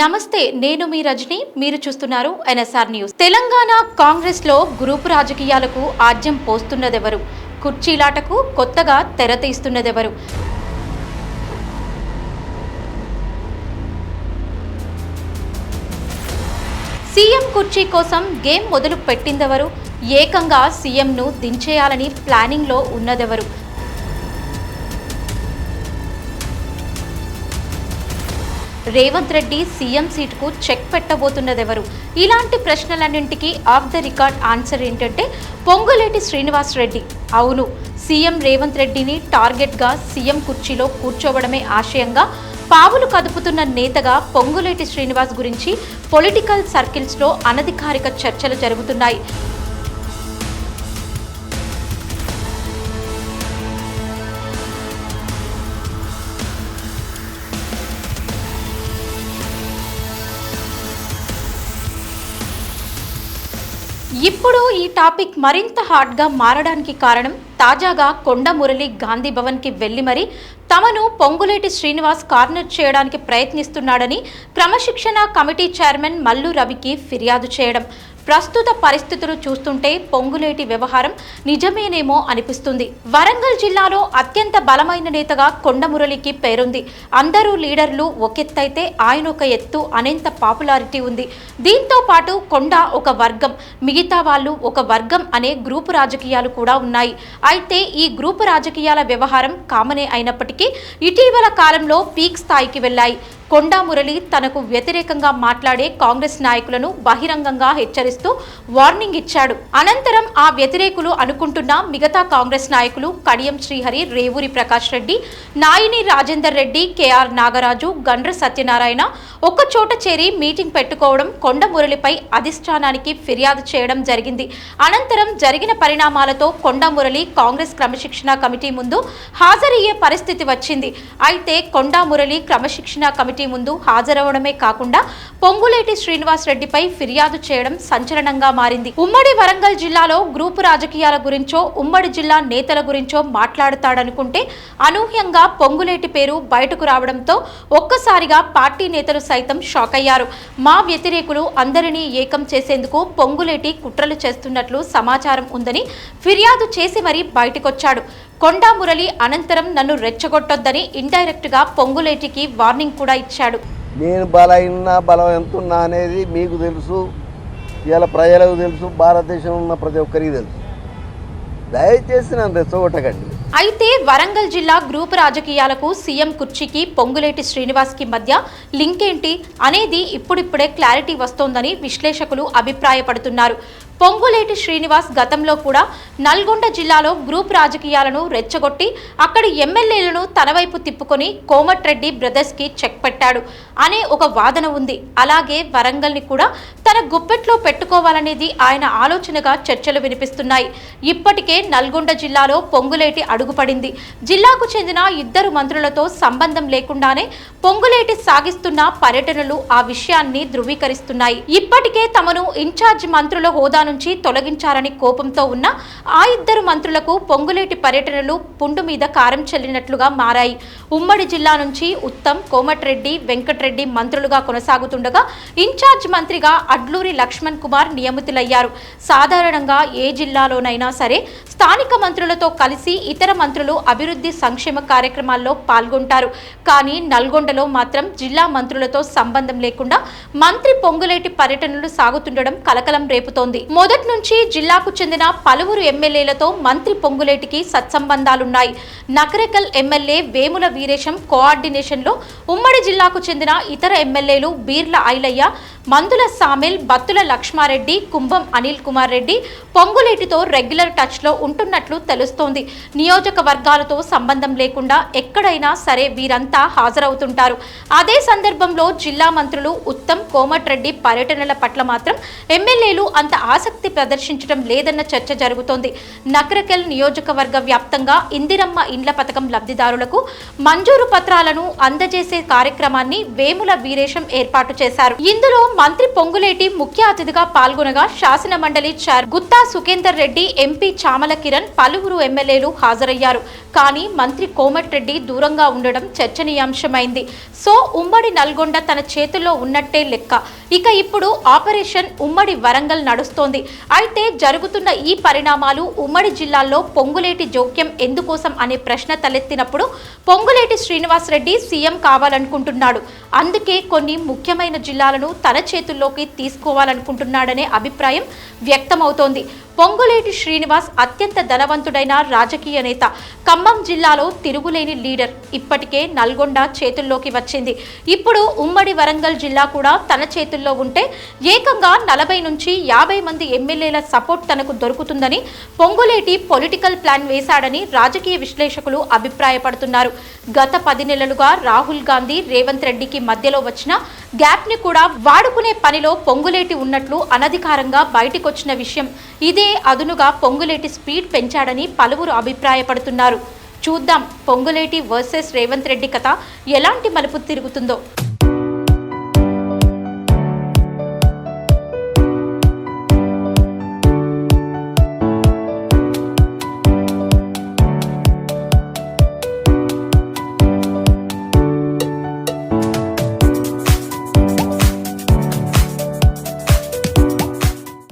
నమస్తే, నేను మీ రజని. మీరు చూస్తున్నారు ఎన్ఎస్ఆర్ న్యూస్. తెలంగాణ కాంగ్రెస్ లో గ్రూపు రాజకీయాలకు ఆజ్యం పోస్తున్నదెవరు? కుర్చీలాటకు కొత్తగా తెర తీస్తున్నదెవరు? సీఎం కుర్చీ కోసం గేమ్ మొదలు పెట్టిందెవరు? ఏకంగా సీఎంను దించేయాలని ప్లానింగ్ లో ఉన్నదెవరు? రేవంత్ రెడ్డి సీఎం సీటుకు చెక్ పెట్టబోతున్నదెవరు? ఇలాంటి ప్రశ్నలన్నింటికీ ఆఫ్ ద రికార్డ్ ఆన్సర్ ఏంటంటే పొంగులేటి శ్రీనివాస్ రెడ్డి. అవును, సీఎం రేవంత్ రెడ్డిని టార్గెట్గా సీఎం కుర్చీలో కూర్చోవడమే ఆశయంగా పావులు కదుపుతున్న నేతగా పొంగులేటి శ్రీనివాస్ గురించి పొలిటికల్ సర్కిల్స్లో అనధికారిక చర్చలు జరుగుతున్నాయి. ఇప్పుడు ఈ టాపిక్ మరింత హాట్గా మారడానికి కారణం తాజాగా కొండ మురళి గాంధీ భవన్కి వెళ్లి మరి తమను పొంగులేటి శ్రీనివాస్ కార్నర్ చేయడానికి ప్రయత్నిస్తున్నాడని క్రమశిక్షణ కమిటీ చైర్మన్ మల్లు రవికి ఫిర్యాదు చేయడం. ప్రస్తుత పరిస్థితులు చూస్తుంటే పొంగులేటి వ్యవహారం నిజమేనేమో అనిపిస్తుంది. వరంగల్ జిల్లాలో అత్యంత బలమైన నేతగా కొండ మురళికి పేరుంది. అందరూ లీడర్లు ఒకెత్తైతే ఆయన ఒక ఎత్తు అనేంత పాపులారిటీ ఉంది. దీంతో పాటు కొండ ఒక వర్గం, మిగతా వాళ్ళు ఒక వర్గం అనే గ్రూపు రాజకీయాలు కూడా ఉన్నాయి. అయితే ఈ గ్రూపు రాజకీయాల వ్యవహారం కామనే అయినప్పటికీ ఇటీవల కాలంలో పీక్ స్థాయికి వెళ్లాయి. కొండా మురళి తనకు వ్యతిరేకంగా మాట్లాడే కాంగ్రెస్ నాయకులను బహిరంగంగా హెచ్చరిస్తూ వార్నింగ్ ఇచ్చాడు. అనంతరం ఆ వ్యతిరేకులు అనుకుంటున్న మిగతా కాంగ్రెస్ నాయకులు కడియం శ్రీహరి, రేవూరి ప్రకాష్ రెడ్డి, నాయిని రాజేందర్ రెడ్డి, కేఆర్ నాగరాజు, గండ్ర సత్యనారాయణ ఒక్కచోట చేరి మీటింగ్ పెట్టుకోవడం, కొండ మురళిపై అధిష్టానానికి ఫిర్యాదు చేయడం జరిగింది. అనంతరం జరిగిన పరిణామాలతో కొండ మురళి కాంగ్రెస్ క్రమశిక్షణ కమిటీ ముందు హాజరయ్యే పరిస్థితి వచ్చింది. అయితే కొండా మురళి క్రమశిక్షణ కమిటీ ముందు హాజరవడమే కాకుండా పొంగులేటి శ్రీనివాస్ రెడ్డిపై ఫిర్యాదు చేయడం సంచలనంగా మారింది. ఉమ్మడి వరంగల్ జిల్లాలో గ్రూపు రాజకీయాల గురించో ఉమ్మడి జిల్లా నేతల గురించో మాట్లాడుతాడనుకుంటే అనూహ్యంగా పొంగులేటి పేరు బయటకు రావడంతో ఒక్కసారిగా పార్టీ నేతలు సైతం షాక్ అయ్యారు. మా వ్యతిరేకులు అందరినీ ఏకం చేసేందుకు పొంగులేటి కుట్రలు చేస్తున్నట్లు సమాచారం ఉందని ఫిర్యాదు చేసి మరీ బయటకొచ్చాడు. కొండా మురళి అనంతరం నన్ను రెచ్చగొట్టొద్దని ఇండైరెక్ట్ గా పొంగులేటికి వార్నింగ్ కూడా ఇచ్చాడు. నేను బలం ఎంతున్నా అనేది మీకు తెలుసు, ఇలా ప్రజలకు తెలుసు, భారతదేశంలో ఉన్న ప్రతి ఒక్కరికి తెలుసు. దయచేసి నన్ను రెచ్చగొట్టకండి. అయితే వరంగల్ జిల్లా గ్రూప్ రాజకీయాలకు సీఎం కుర్చీకి పొంగులేటి శ్రీనివాస్ కి మధ్య లింక్ ఏంటి అనేది ఇప్పుడిప్పుడే క్లారిటీ వస్తోందని విశ్లేషకులు అభిప్రాయపడుతున్నారు. పొంగులేటి శ్రీనివాస్ గతంలో కూడా నల్గొండ జిల్లాలో గ్రూప్ రాజకీయాలను రెచ్చగొట్టి అక్కడి ఎమ్మెల్యేలను తన వైపు తిప్పుకొని కోమటిరెడ్డి బ్రదర్స్కి చెక్ పెట్టాడు అనే ఒక వాదన ఉంది. అలాగే వరంగల్ని కూడా తన గుప్పెట్లో పెట్టుకోవాలనేది ఆయన ఆలోచనగా చర్చలు వినిపిస్తున్నాయి. ఇప్పటికే నల్గొండ జిల్లాలో పొంగులేటి అడుగుపడింది. జిల్లాకు చెందిన ఇద్దరు మంత్రులతో సంబంధం లేకుండానే పొంగులేటి సాగిస్తున్న పర్యటనలు ఆ విషయాన్ని ధృవీకరిస్తున్నాయి. ఇప్పటికే తమను ఇన్ఛార్జ్ మంత్రుల హోదా నుంచి తొలగించారని కోపంతో ఉన్న ఆ ఇద్దరు మంత్రులకు పొంగులేటి పర్యటనలు పుండు మీద కారం చెల్లినట్లుగా మారాయి. ఉమ్మడి జిల్లా నుంచి ఉత్తమ్, కోమటిరెడ్డి, వెంకటరెడ్డి మంత్రులుగా కొనసాగుతుండగా ఇన్ఛార్జ్ మంత్రిగా అడ్లూరి లక్ష్మణ్ కుమార్ నియమితులయ్యారు. సాధారణంగా ఏ జిల్లాలోనైనా సరే స్థానిక మంత్రులతో కలిసి ఇతర మంత్రులు అభివృద్ధి సంక్షేమ కార్యక్రమాల్లో పాల్గొంటారు. కానీ నల్గొండలో మాత్రం జిల్లా మంత్రులతో సంబంధం లేకుండా మంత్రి పొంగులేటి పర్యటనలు సాగుతుండడం కలకలం రేపుతోంది. మొదటి నుంచి జిల్లాకు చెందిన పలువురు ఎమ్మెల్యేలతో మంత్రి పొంగులేటికి సత్సంబంధాలున్నాయి. నకరేకల్ ఎమ్మెల్యే వేముల వీరేశం కోఆర్డినేషన్లో ఉమ్మడి జిల్లాకు చెందిన ఇతర ఎమ్మెల్యేలు బీర్ల ఐలయ్య, మందుల సామెల్, బత్తుల లక్ష్మారెడ్డి, కుంభం అనిల్ కుమార్ రెడ్డి పొంగులేటితో రెగ్యులర్ టచ్లో ఉంటున్నట్లు తెలుస్తోంది. నియోజకవర్గాలతో సంబంధం లేకుండా ఎక్కడైనా సరే వీరంతా హాజరవుతుంటారు. అదే సందర్భంలో జిల్లా మంత్రులు ఉత్తమ్, కోమటిరెడ్డి పర్యటనల పట్ల మాత్రం ఎమ్మెల్యేలు అంత ఆసక్తి ప్రదర్శించడం లేదన్న చర్చ జరుగుతోంది. నకరకెల్ నియోజకవర్గ వ్యాప్తంగా ఇందిరమ్మ ఇండ్ల పథకం లబ్ధిదారులకు మంజూరు పత్రాలను అందజేసే కార్యక్రమాన్ని వేముల వీరేశం ఏర్పాటు చేశారు. ఇందులో మంత్రి పొంగులేటి ముఖ్య అతిథిగా పాల్గొనగా శాసన మండలి చైర్ గుత్తా సుఖేందర్ రెడ్డి, ఎంపీ చామల కిరణ్, పలువురు ఎమ్మెల్యేలు హాజరయ్యారు. కానీ మంత్రి కోమటిరెడ్డి దూరంగా ఉండడం చర్చనీయాంశమైంది. సో ఉమ్మడి నల్గొండ తన చేతుల్లో ఉన్నట్టే లెక్క. ఇక ఇప్పుడు ఆపరేషన్ ఉమ్మడి వరంగల్ నడుస్తోంది. అయితే జరుగుతున్న ఈ పరిణామాలు ఉమ్మడి జిల్లాల్లో పొంగులేటి జోక్యం ఎందుకోసం అనే ప్రశ్న తలెత్తినప్పుడు పొంగులేటి శ్రీనివాస్ రెడ్డి సీఎం కావాలనుకుంటున్నాడు. అందుకే కొన్ని ముఖ్యమైన జిల్లాలను తన చేతుల్లోకి తీసుకోవాలనుకుంటున్నాడనే అభిప్రాయం వ్యక్తమవుతోంది. పొంగులేటి శ్రీనివాస్ అత్యంత ధనవంతుడైన రాజకీయ నేత, ఖమ్మం జిల్లాలో తిరుగులేని లీడర్. ఇప్పటికే నల్గొండ చేతుల్లోకి వచ్చింది. ఇప్పుడు ఉమ్మడి వరంగల్ జిల్లా కూడా తన చేతుల్లో ఉంటే ఏకంగా 40 నుంచి 50 మంది ఎమ్మెల్యేల సపోర్ట్ తనకు దొరుకుతుందని పొంగులేటి పొలిటికల్ ప్లాన్ వేశాడని రాజకీయ విశ్లేషకులు అభిప్రాయపడుతున్నారు. గత 10 నెలలుగా రాహుల్ గాంధీ, రేవంత్ రెడ్డికి మధ్యలో వచ్చిన గ్యాప్ ని కూడా వాడుకునే పనిలో పొంగులేటి ఉన్నట్లు అనధికారంగా బయటికొచ్చిన విషయం. ఇదే అదునుగా పొంగులేటి స్పీడ్ పెంచాడని పలువురు అభిప్రాయపడుతున్నారు. చూద్దాం పొంగులేటి వర్సెస్ రేవంత్ రెడ్డి కథ ఎలాంటి మలుపు తిరుగుతుందో.